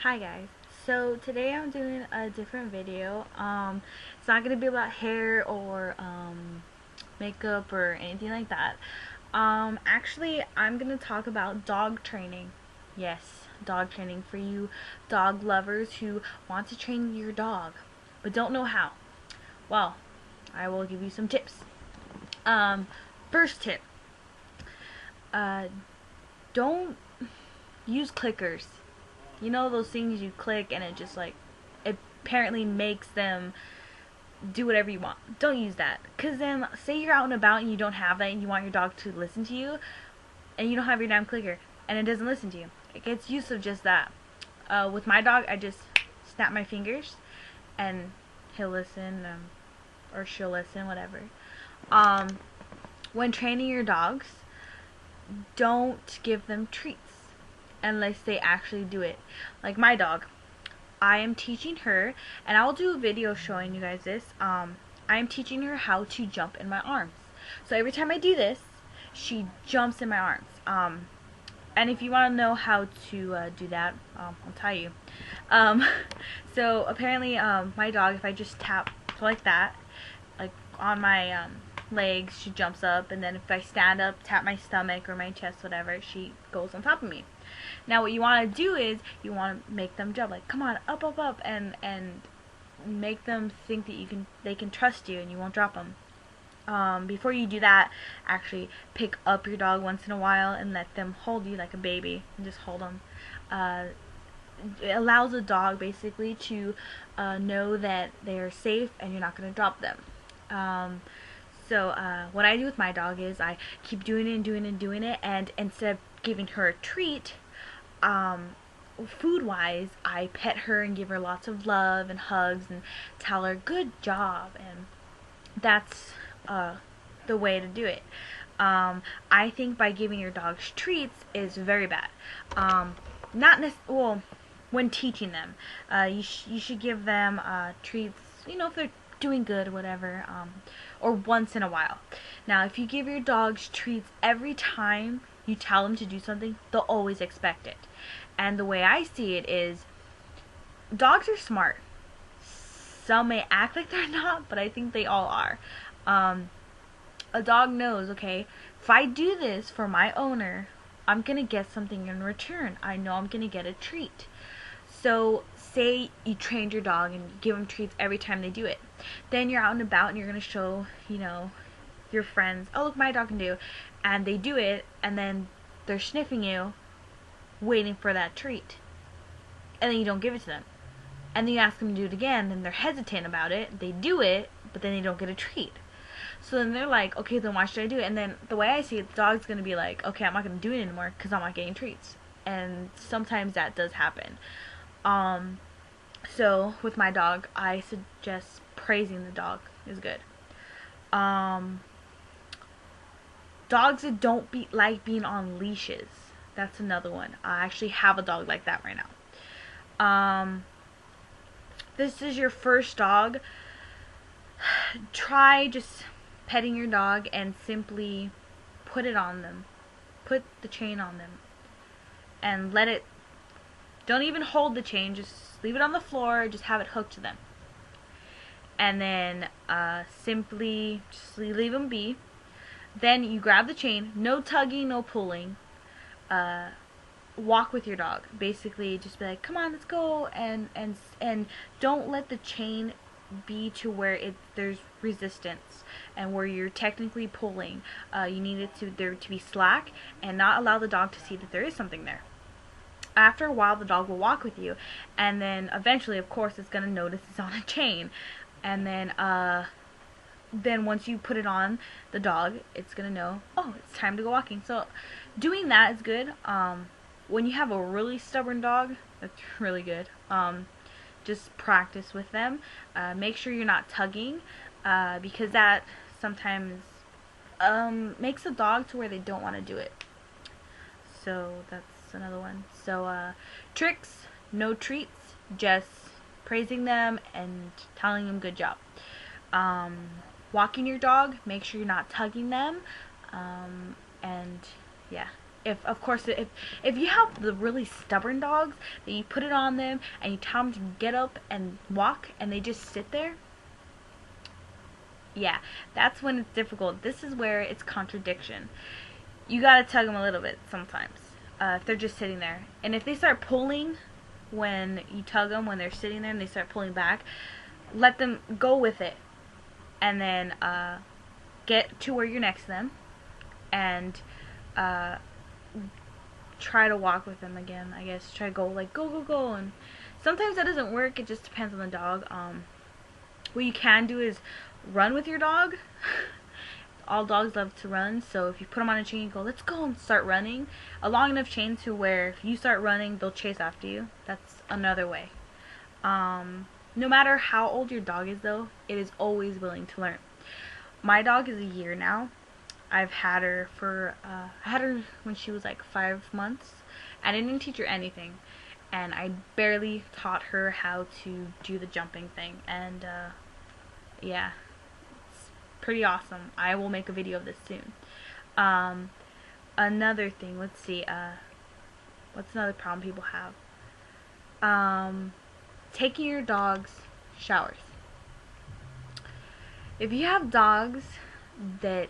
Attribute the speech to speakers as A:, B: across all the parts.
A: Hi guys. So today I'm doing a different video. It's not gonna be about hair or makeup or anything like that. Actually, I'm gonna talk about dog training. Yes, dog training for you dog lovers who want to train your dog but don't know how. Well, I will give you some tips. Um, First tip: uh, don't use clickers. You know those things you click and it just like it apparently makes them do whatever you want. Don't use that. Because then, say you're out and about and you don't have that and you want your dog to listen to you and you don't have your damn clicker and it doesn't listen to you. It gets use of just that. With my dog, I just snap my fingers and he'll listen, or she'll listen, whatever. Um, when training your dogs, don't give them treats unless they actually do it. Like my dog, I am teaching her, and I'll do a video showing you guys this. I am teaching her how to jump in my arms. So every time I do this, she jumps in my arms. And if you want to know how to do that, I'll tell you. Um, so apparently, my dog, if I just tap like that, like on my legs, she jumps up, and then if I stand up, tap my stomach or my chest, whatever, she goes on top of me. Now what you want to do is you want to make them jump, like come on, up, up, up, and make them think that they can trust you and you won't drop them. Before you do that, actually pick up your dog once in a while and let them hold you like a baby and just hold them. It allows the dog basically to know that they are safe and you're not going to drop them. So what I do with my dog is I keep doing it and doing it and doing it, and instead of giving her a treat, food-wise, I pet her and give her lots of love and hugs and tell her good job, and that's the way to do it. I think by giving your dogs treats is very bad. Not well, when teaching them, you should give them treats. You know, if they're doing good or whatever, or once in a while. Now, if you give your dogs treats every time you tell them to do something, they'll always expect it. And the way I see it is, dogs are smart. Some may act like they're not, but I think they all are. A dog knows, okay, if I do this for my owner, I'm going to get something in return. I know I'm going to get a treat. So, say you trained your dog and give them treats every time they do it. Then you're out and about and you're going to show, your friends, oh, look, my dog can do. And they do it, and then they're sniffing you, waiting for that treat. And then you don't give it to them. And then you ask them to do it again, and they're hesitant about it. They do it, but then they don't get a treat. So then they're like, okay, then why should I do it? And then the way I see it, the dog's going to be like, okay, I'm not going to do it anymore because I'm not getting treats. And sometimes that does happen. So with my dog, I suggest praising the dog is good. Dogs that don't like being on leashes. That's another one. I actually have a dog like that right now. This is your first dog. Try just petting your dog and simply put it on them. Put the chain on them. And let it, don't even hold the chain, just leave it on the floor, just have it hooked to them. And then simply just leave them be. Then you grab the chain, no tugging, no pulling. Walk with your dog. Basically, just be like, come on, let's go, and don't let the chain be to where there's resistance and where you're technically pulling. You need it there to be slack and not allow the dog to see that there is something there. After a while, the dog will walk with you, and then eventually, of course, it's gonna notice it's on a chain, and then once you put it on the dog, it's gonna know, oh, it's time to go walking. So doing that is good. When you have a really stubborn dog, that's really good. Just practice with them. Make sure you're not tugging, because that sometimes makes a dog to where they don't want to do it. So that's another one. So tricks, no treats, just praising them and telling them good job. Walking your dog, make sure you're not tugging them, and yeah. If, of course, if you have the really stubborn dogs that you put it on them and you tell them to get up and walk and they just sit there, yeah, that's when it's difficult. This is where it's contradiction. You gotta tug them a little bit sometimes, if they're just sitting there. And if they start pulling when you tug them, when they're sitting there and they start pulling back, let them go with it. And then get to where you're next to them and try to walk with them again, I guess. Try to go, like, go, go, go. And sometimes that doesn't work. It just depends on the dog. What you can do is run with your dog. All dogs love to run, so if you put them on a chain, you go, let's go, and start running. A long enough chain to where if you start running, they'll chase after you. That's another way. No matter how old your dog is, though, it is always willing to learn. My dog is a year now. I've had her for, I had her when she was like 5 months. I didn't teach her anything, and I barely taught her how to do the jumping thing, and yeah, it's pretty awesome. I will make a video of this soon. Another thing, let's see, what's another problem people have? Taking your dog's showers. If you have dogs that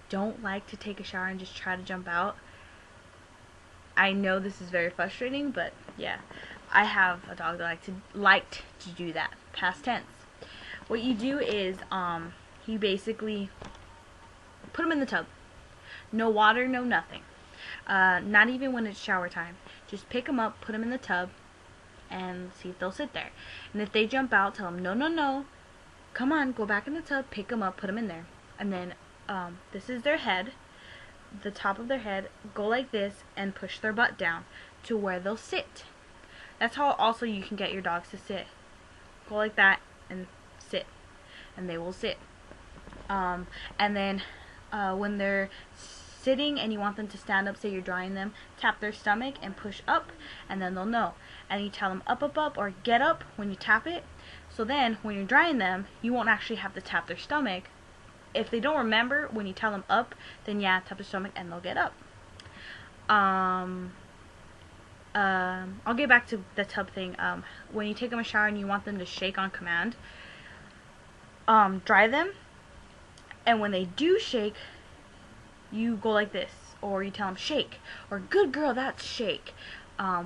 A: don't like to take a shower and just try to jump out, I know this is very frustrating, but yeah, I have a dog that liked to do that. Past tense. What you do is, you basically put him in the tub. No water, no nothing. Not even when it's shower time. Just pick them up, put them in the tub, and see if they'll sit there. And if they jump out, tell them, no, no, no. Come on, go back in the tub, pick them up, put them in there. And then, this is their head, the top of their head, go like this, and push their butt down to where they'll sit. That's how also you can get your dogs to sit. Go like that, and sit. And they will sit. And then, when they're sitting and you want them to stand up, say you're drying them, tap their stomach and push up, and then they'll know. And you tell them up, up, up, or get up when you tap it. So then, when you're drying them, you won't actually have to tap their stomach. If they don't remember, when you tell them up, then yeah, tap their stomach and they'll get up. I'll get back to the tub thing. When you take them a shower and you want them to shake on command, dry them, and when they do shake, you go like this, or you tell them shake, or good girl, that's shake.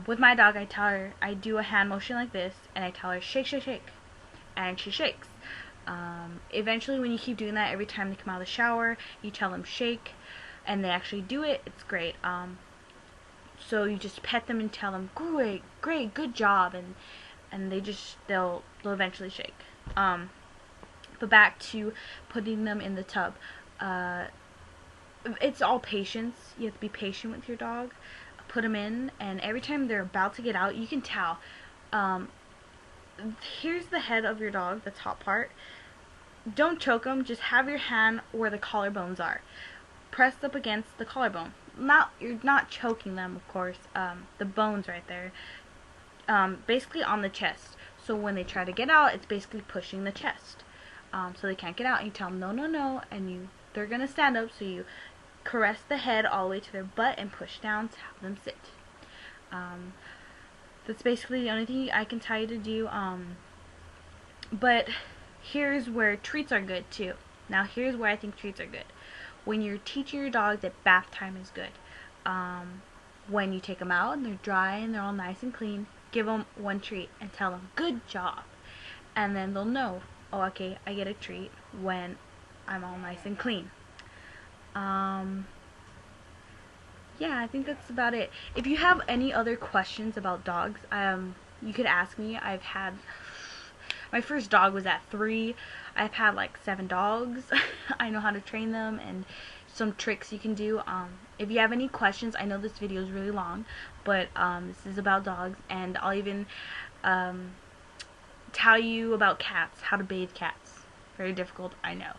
A: With my dog, I tell her, I do a hand motion like this, and I tell her shake, shake, shake, and she shakes. Eventually, when you keep doing that every time they come out of the shower, you tell them shake, and they actually do it. It's great. So you just pet them and tell them great, great, good job, and they'll eventually shake. But back to putting them in the tub. It's all patience. You have to be patient with your dog. Put them in, and every time they're about to get out, you can tell. Here's the head of your dog, the top part. Don't choke them. Just have your hand where the collarbones are, pressed up against the collarbone. You're not choking them, of course. The bones right there. Basically on the chest. So when they try to get out, it's basically pushing the chest. So they can't get out. And you tell them no, no, no, and they're gonna stand up. So you caress the head all the way to their butt and push down to have them sit. That's basically the only thing I can tell you to do. But here's where treats are good too. Now here's where I think treats are good. When you're teaching your dog that bath time is good. When you take them out and they're dry and they're all nice and clean, give them one treat and tell them good job. And then they'll know, oh, okay, I get a treat when I'm all nice and clean. Yeah, I think that's about it. If you have any other questions about dogs, you could ask me. My first dog was at 3. I've had like 7 dogs. I know how to train them and some tricks you can do. If you have any questions, I know this video is really long, but this is about dogs, and I'll even tell you about cats, how to bathe cats. Very difficult, I know.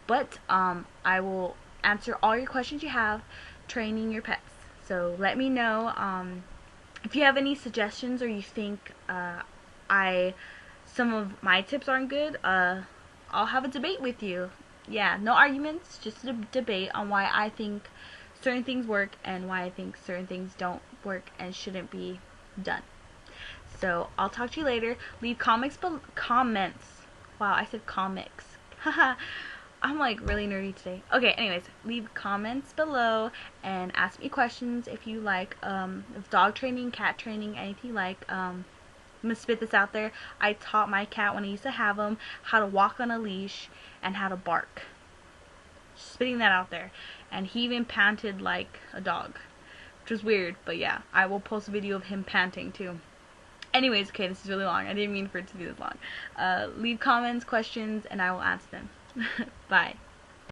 A: But I will answer all your questions you have training your pets. So let me know if you have any suggestions, or you think some of my tips aren't good. I'll have a debate with you. Yeah, no arguments, just a debate on why I think certain things work and why I think certain things don't work and shouldn't be done. So I'll talk to you later. Leave comments. Wow, I said comics. Haha. I'm like really nerdy today. Okay, anyways, leave comments below and ask me questions if you like if dog training, cat training, anything you like. I'm gonna spit this out there. I taught my cat when I used to have him how to walk on a leash and how to bark. Spitting that out there. And he even panted like a dog, which was weird, but yeah, I will post a video of him panting too. Anyways, okay, this is really long. I didn't mean for it to be this long. Leave comments, questions, and I will answer them. Bye.